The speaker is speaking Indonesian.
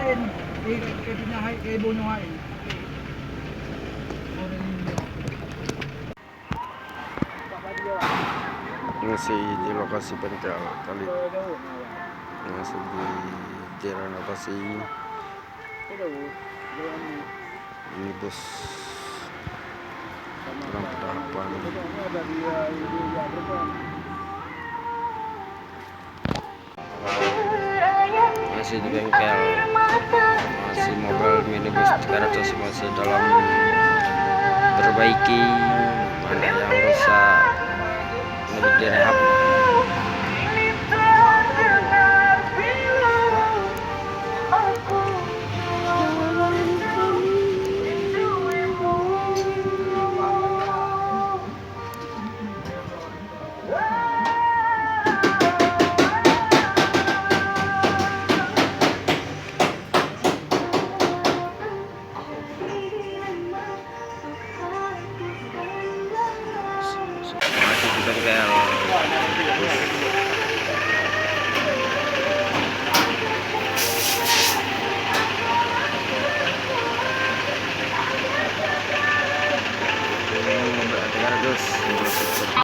kemarin kay Pinyahay, kay Bunuhay. Masih di lokasi bengkel kali masih di renovasi minibus dalam tahapan masih di bengkel, masih mobil minibus 300 masih dalam perbaiki, ada yang rusak lebih direhab. Masih di bengkel